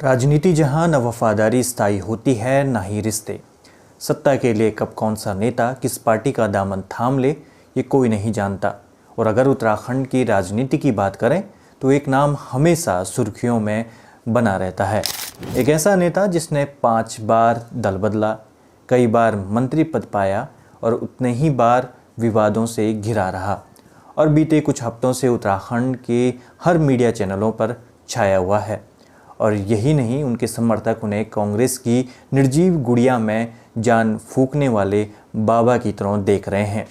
राजनीति जहां न वफादारी स्थायी होती है न ही रिश्ते। सत्ता के लिए कब कौन सा नेता किस पार्टी का दामन थाम ले ये कोई नहीं जानता। और अगर उत्तराखंड की राजनीति की बात करें तो एक नाम हमेशा सुर्खियों में बना रहता है। एक ऐसा नेता जिसने 5 बार दल बदला, कई बार मंत्री पद पाया और उतने ही बार विवादों से घिरा रहा और बीते कुछ हफ्तों से उत्तराखंड के हर मीडिया चैनलों पर छाया हुआ है। और यही नहीं, उनके समर्थक उन्हें कांग्रेस की निर्जीव गुड़िया में जान फूंकने वाले बाबा की तरह देख रहे हैं।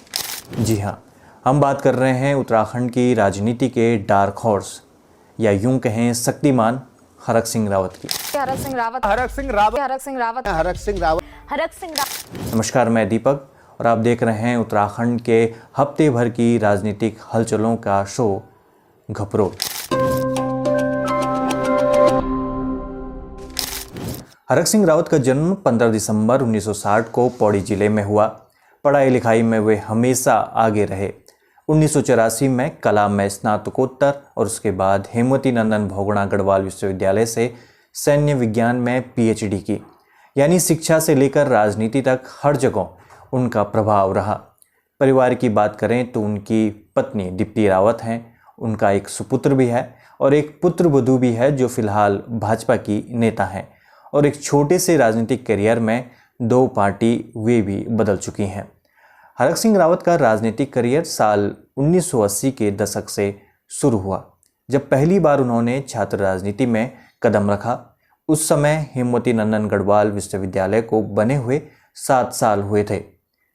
जी हाँ, हम बात कर रहे हैं उत्तराखंड की राजनीति के डार्क हॉर्स या यूं कहें शक्तिमान हरक सिंह रावत की। नमस्कार, मैं दीपक और आप देख रहे हैं उत्तराखंड के हफ्ते भर की राजनीतिक हलचलों का शो घपरोट। हरक सिंह रावत का जन्म 15 दिसंबर 1960 को पौड़ी जिले में हुआ। पढ़ाई लिखाई में वे हमेशा आगे रहे। 1984 में कला में स्नातकोत्तर और उसके बाद हेमवती नंदन बहुगुणा गढ़वाल विश्वविद्यालय से सैन्य विज्ञान में पीएचडी की। यानी शिक्षा से लेकर राजनीति तक हर जगह उनका प्रभाव रहा। परिवार की बात करें तो उनकी पत्नी दीप्ति रावत हैं, उनका एक सुपुत्र भी है और एक पुत्र वधू भी है जो फिलहाल भाजपा की नेता हैं और एक छोटे से राजनीतिक करियर में 2 पार्टी वे भी बदल चुकी हैं। हरक सिंह रावत का राजनीतिक करियर साल 1980 के दशक से शुरू हुआ, जब पहली बार उन्होंने छात्र राजनीति में कदम रखा। उस समय हेमवती नंदन गढ़वाल विश्वविद्यालय को बने हुए 7 साल हुए थे।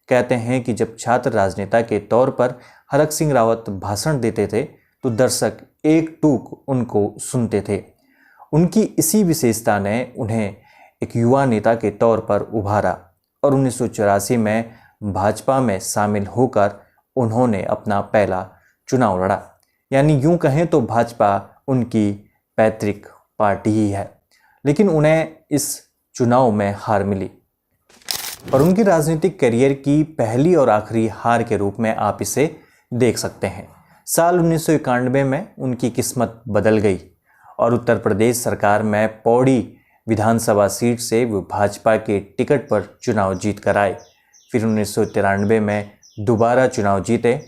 कहते हैं कि जब छात्र राजनेता के तौर पर हरक सिंह रावत भाषण देते थे तो दर्शक एक टूक उनको सुनते थे। उनकी इसी विशेषता ने उन्हें एक युवा नेता के तौर पर उभारा और 1984 में भाजपा में शामिल होकर उन्होंने अपना पहला चुनाव लड़ा। यानी यूं कहें तो भाजपा उनकी पैतृक पार्टी ही है, लेकिन उन्हें इस चुनाव में हार मिली और उनकी राजनीतिक करियर की पहली और आखिरी हार के रूप में आप इसे देख सकते हैं। साल 1991 में उनकी किस्मत बदल गई और उत्तर प्रदेश सरकार में पौड़ी विधानसभा सीट से वो भाजपा के टिकट पर चुनाव जीत कर आए। फिर 1993 में दोबारा चुनाव जीते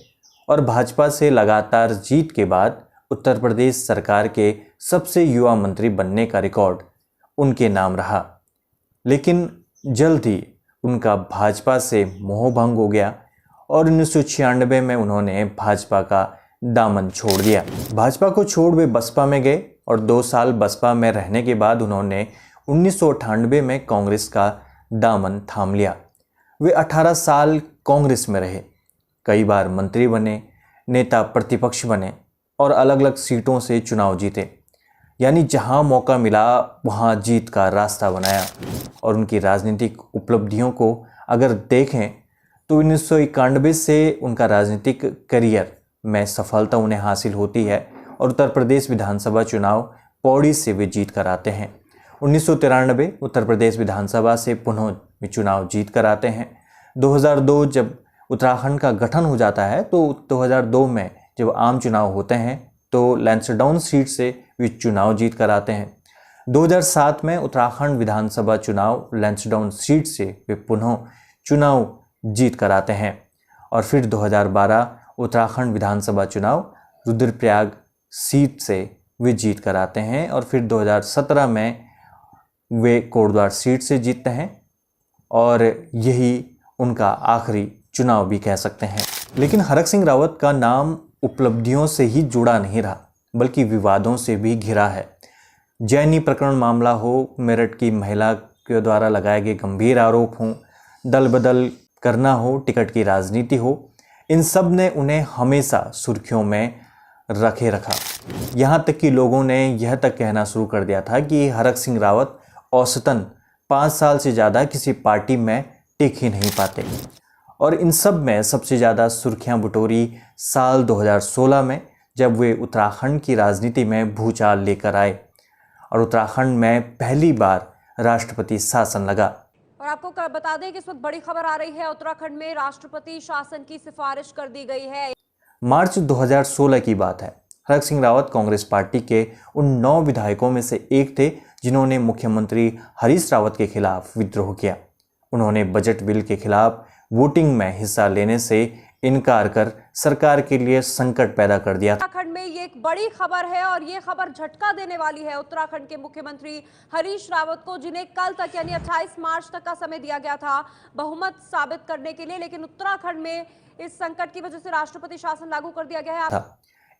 और भाजपा से लगातार जीत के बाद उत्तर प्रदेश सरकार के सबसे युवा मंत्री बनने का रिकॉर्ड उनके नाम रहा। लेकिन जल्द ही उनका भाजपा से मोह भंग हो गया और 1996 में उन्होंने भाजपा का दामन छोड़ दिया। भाजपा को छोड़ वे बसपा में गए और 2 साल बसपा में रहने के बाद उन्होंने 1998 में कांग्रेस का दामन थाम लिया। वे 18 साल कांग्रेस में रहे, कई बार मंत्री बने, नेता प्रतिपक्ष बने और अलग अलग सीटों से चुनाव जीते। यानी जहां मौका मिला वहां जीत का रास्ता बनाया। और उनकी राजनीतिक उपलब्धियों को अगर देखें तो 1991 से उनका राजनीतिक करियर में सफलता उन्हें हासिल होती है और उत्तर प्रदेश विधानसभा चुनाव पौड़ी से वे जीत कर आते हैं। 1993 उत्तर प्रदेश विधानसभा से पुनः चुनाव जीत कर आते हैं। 2002 जब उत्तराखंड का गठन हो जाता है तो 2002 में जब आम चुनाव होते हैं तो लैंसडाउन सीट से वे चुनाव जीत कर आते हैं। 2007 में उत्तराखंड विधानसभा चुनाव लैंसडाउन सीट से वे पुनः चुनाव जीत कर आते हैं और फिर 2012 उत्तराखंड विधानसभा चुनाव रुद्रप्रयाग सीट से वे जीत कर आते हैं और फिर 2017 में वे कोटद्वार सीट से जीतते हैं और यही उनका आखिरी चुनाव भी कह सकते हैं। लेकिन हरक सिंह रावत का नाम उपलब्धियों से ही जुड़ा नहीं रहा, बल्कि विवादों से भी घिरा है। जैनी प्रकरण मामला हो, मेरठ की महिला के द्वारा लगाए गए गंभीर आरोप हों, दल बदल करना हो, टिकट की राजनीति हो, इन सब ने उन्हें हमेशा सुर्खियों में रखे रखा। यहाँ तक कि लोगों ने यह तक कहना शुरू कर दिया था कि हरक सिंह रावत औसतन 5 साल से ज़्यादा किसी पार्टी में टिक ही नहीं पाते। और इन सब में सबसे ज़्यादा सुर्खियाँ बटोरी साल 2016 में, जब वे उत्तराखंड की राजनीति में भूचाल लेकर आए और उत्तराखंड में पहली बार राष्ट्रपति शासन लगा। और आपको बता दें कि इस वक्त बड़ी खबर आ रही है, उत्तराखंड में राष्ट्रपति शासन की सिफारिश कर दी गई है। मार्च 2016 की बात है। हरक सिंह रावत कांग्रेस पार्टी के उन 9 विधायकों में से एक थे जिन्होंने मुख्यमंत्री हरीश रावत के खिलाफ विद्रोह किया। उन्होंने बजट बिल के खिलाफ वोटिंग में हिस्सा लेने से इनकार कर सरकार के लिए संकट पैदा कर दिया। उत्तराखंड में ये एक बड़ी खबर है और ये खबर झटका देने वाली है उत्तराखंड के मुख्यमंत्री हरीश रावत को, जिन्हें कल तक यानी 28 मार्च तक का समय दिया गया था बहुमत साबित करने के लिए, लेकिन उत्तराखंड में इस संकट की वजह से राष्ट्रपति शासन लागू कर दिया गया है।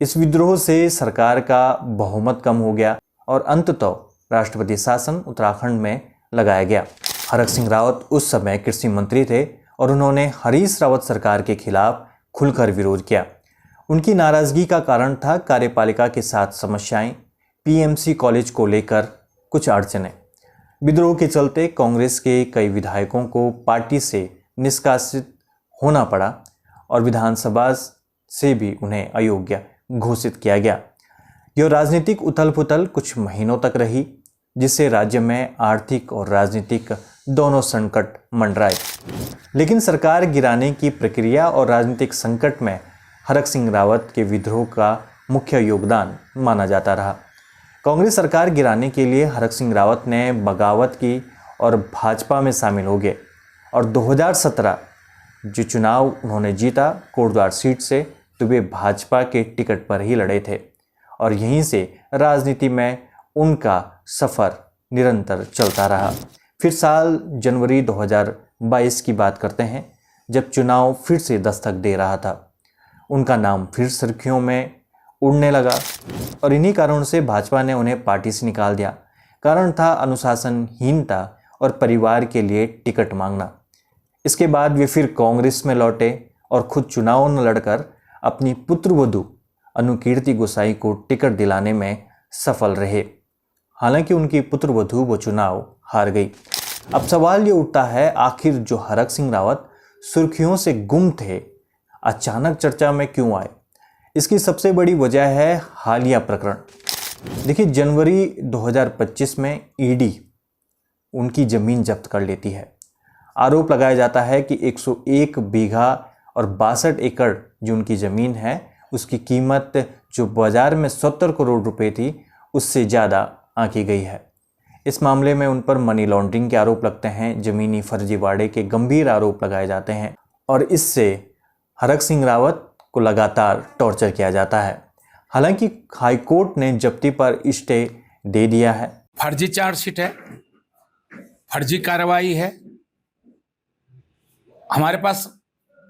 इस विद्रोह से सरकार का बहुमत कम हो गया और अंततः राष्ट्रपति शासन उत्तराखंड में लगाया गया। हरक सिंह रावत उस समय कृषि मंत्री थे और उन्होंने हरीश रावत सरकार के खिलाफ खुलकर विरोध किया। उनकी नाराजगी का कारण था कार्यपालिका के साथ समस्याएं, पीएमसी कॉलेज को लेकर कुछ अड़चनें। विद्रोह के चलते कांग्रेस के कई विधायकों को पार्टी से निष्कासित होना पड़ा और विधानसभा से भी उन्हें अयोग्य घोषित किया गया। यह राजनीतिक उथल-पुथल कुछ महीनों तक रही, जिससे राज्य में आर्थिक और राजनीतिक दोनों संकट मंडराए। लेकिन सरकार गिराने की प्रक्रिया और राजनीतिक संकट में हरक सिंह रावत के विद्रोह का मुख्य योगदान माना जाता रहा। कांग्रेस सरकार गिराने के लिए हरक सिंह रावत ने बगावत की और भाजपा में शामिल हो गए और 2017 जो चुनाव उन्होंने जीता कोटद्वार सीट से, तो वे भाजपा के टिकट पर ही लड़े थे और यहीं से राजनीति में उनका सफ़र निरंतर चलता रहा। फिर साल जनवरी 2022 की बात करते हैं, जब चुनाव फिर से दस्तक दे रहा था। उनका नाम फिर सुर्खियों में उड़ने लगा और इन्हीं कारणों से भाजपा ने उन्हें पार्टी से निकाल दिया। कारण था अनुशासनहीनता और परिवार के लिए टिकट मांगना। इसके बाद वे फिर कांग्रेस में लौटे और खुद चुनाव न लड़कर अपनी पुत्रवधू अनुकीर्ति गोसाई को टिकट दिलाने में सफल रहे। हालांकि उनकी पुत्रवधू वो चुनाव हार गई। अब सवाल ये उठता है, आखिर जो हरक सिंह रावत सुर्खियों से गुम थे, अचानक चर्चा में क्यों आए? इसकी सबसे बड़ी वजह है हालिया प्रकरण। देखिए, जनवरी 2025 में ईडी उनकी जमीन जब्त कर लेती है। आरोप लगाया जाता है कि 101 बीघा और 62 एकड़ जो उनकी ज़मीन है, उसकी कीमत जो बाजार में 70 करोड़ रुपए थी, उससे ज़्यादा आंकी गई है। इस मामले में उन पर मनी लॉन्ड्रिंग के आरोप लगते हैं, ज़मीनी फर्जीवाड़े के गंभीर आरोप लगाए जाते हैं और इससे हरक सिंह रावत को लगातार टॉर्चर किया जाता है। हालांकि हाईकोर्ट ने जब्ती पर स्टे दे दिया है। फर्जी चार्जशीट है, फर्जी कार्रवाई है। हमारे पास,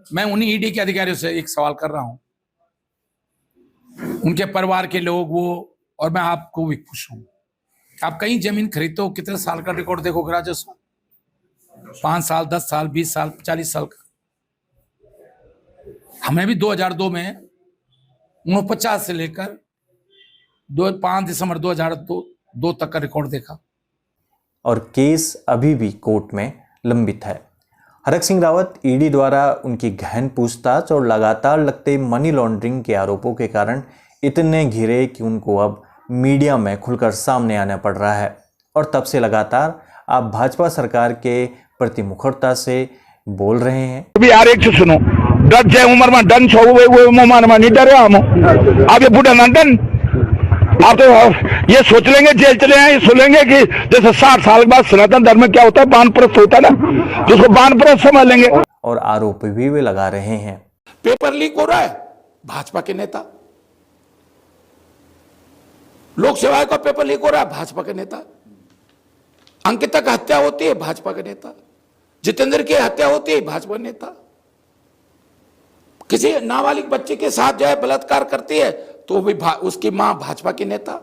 मैं उन्हीं ईडी के अधिकारियों से एक सवाल कर रहा हूं, उनके परिवार के लोग वो, और मैं आपको भी पूछूं, आप कहीं जमीन खरीदते हो, कितने साल का रिकॉर्ड देखोगे राजस्व? 5 साल, 10 साल, 20 साल, 40 साल का। हमने भी 2002 में 49 से लेकर 5 दिसंबर 2002 तक का रिकॉर्ड देखा और केस अभी भी कोर्ट में लंबित है। हरक सिंह रावत ईडी द्वारा उनकी गहन पूछताछ और लगातार लगते मनी लॉन्ड्रिंग के आरोपों के कारण इतने घिरे कि उनको अब मीडिया में खुलकर सामने आना पड़ रहा है और तब से लगातार आप भाजपा सरकार के प्रति मुखरता से बोल रहे हैं। अभी यार एक सुनो, डर जाए उम्र में डन छो वो उम्र में नहीं डरे हम। आप ये बूढ़ा ना डन, आप तो ये सोच लेंगे जेल चले हैं, ये सोचेंगे कि जैसे 60 साल के बाद सनातन धर्म में क्या होता है, वानप्रस्थ होता है ना, जिसको वानप्रस्थ समझ लेंगे। और आरोप भी वे लगा रहे हैं। पेपर लीक हो रहा है, भाजपा के नेता। लोक सेवा का पेपर लीक हो रहा है, भाजपा के नेता। अंकिता की हत्या होती है, भाजपा के नेता। जितेंद्र की हत्या होती है, भाजपा नेता। किसी नाबालिग बच्चे के साथ जो है बलात्कार करती है तो भी उसकी मां भाजपा की नेता।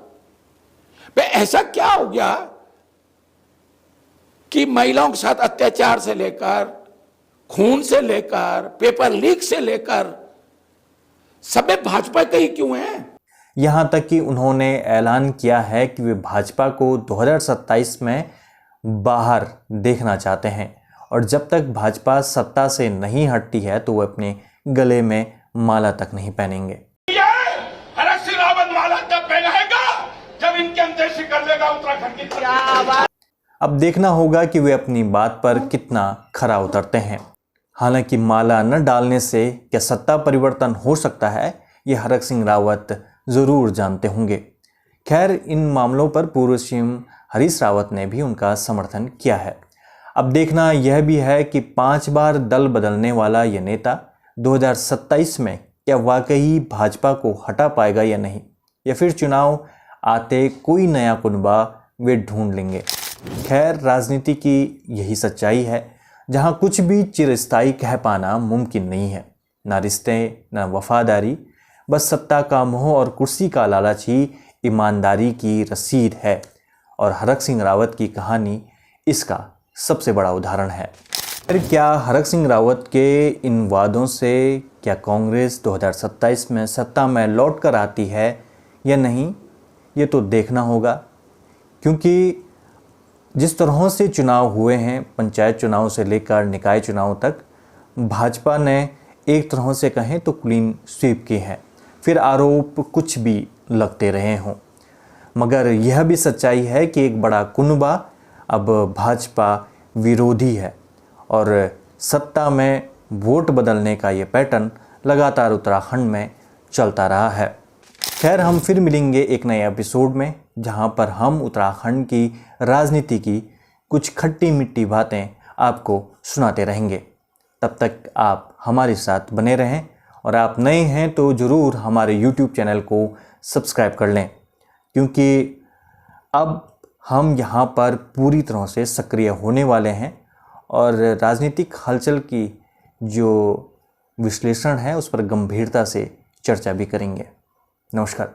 ऐसा क्या हो गया कि महिलाओं के साथ अत्याचार से लेकर, खून से लेकर, पेपर लीक से लेकर सब भाजपा के ही क्यों हैं? यहां तक कि उन्होंने ऐलान किया है कि वे भाजपा को 2027 में बाहर देखना चाहते हैं और जब तक भाजपा सत्ता से नहीं हटती है तो वो अपने गले में माला तक नहीं पहनेंगे। हरक सिंह रावत माला तब पहनाएगा जब इनके अंदेशी कर लेगा उत्तराखंड की। अब देखना होगा कि वे अपनी बात पर कितना खरा उतरते हैं। हालांकि माला न डालने से क्या सत्ता परिवर्तन हो सकता है, ये हरक सिंह रावत ज़रूर जानते होंगे। खैर, इन मामलों पर पूर्व सीएम हरीश रावत ने भी उनका समर्थन किया है। अब देखना यह भी है कि 5 बार दल बदलने वाला यह नेता 2027 में क्या वाकई भाजपा को हटा पाएगा या नहीं, या फिर चुनाव आते कोई नया कुनबा वे ढूंढ लेंगे। खैर, राजनीति की यही सच्चाई है जहां कुछ भी चिरस्थायी कह पाना मुमकिन नहीं है। ना रिश्ते, ना वफादारी, बस सत्ता का मोह और कुर्सी का लालच ही ईमानदारी की रसीद है। और हरक सिंह रावत की कहानी इसका सबसे बड़ा उदाहरण है। फिर क्या हरक सिंह रावत के इन वादों से क्या कांग्रेस 2027 में सत्ता में लौट कर आती है या नहीं, ये तो देखना होगा। क्योंकि जिस तरह से चुनाव हुए हैं, पंचायत चुनाव से लेकर निकाय चुनाव तक, भाजपा ने एक तरह से कहें तो क्लीन स्वीप की है। फिर आरोप कुछ भी लगते रहे हों, मगर यह भी सच्चाई है कि एक बड़ा कुनबा अब भाजपा विरोधी है और सत्ता में वोट बदलने का ये पैटर्न लगातार उत्तराखंड में चलता रहा है। खैर, हम फिर मिलेंगे एक नए एपिसोड में, जहां पर हम उत्तराखंड की राजनीति की कुछ खट्टी मिट्टी बातें आपको सुनाते रहेंगे। तब तक आप हमारे साथ बने रहें, और आप नए हैं तो ज़रूर हमारे YouTube चैनल को सब्सक्राइब कर लें, क्योंकि अब हम यहाँ पर पूरी तरह से सक्रिय होने वाले हैं और राजनीतिक हलचल की जो विश्लेषण है उस पर गंभीरता से चर्चा भी करेंगे। नमस्कार।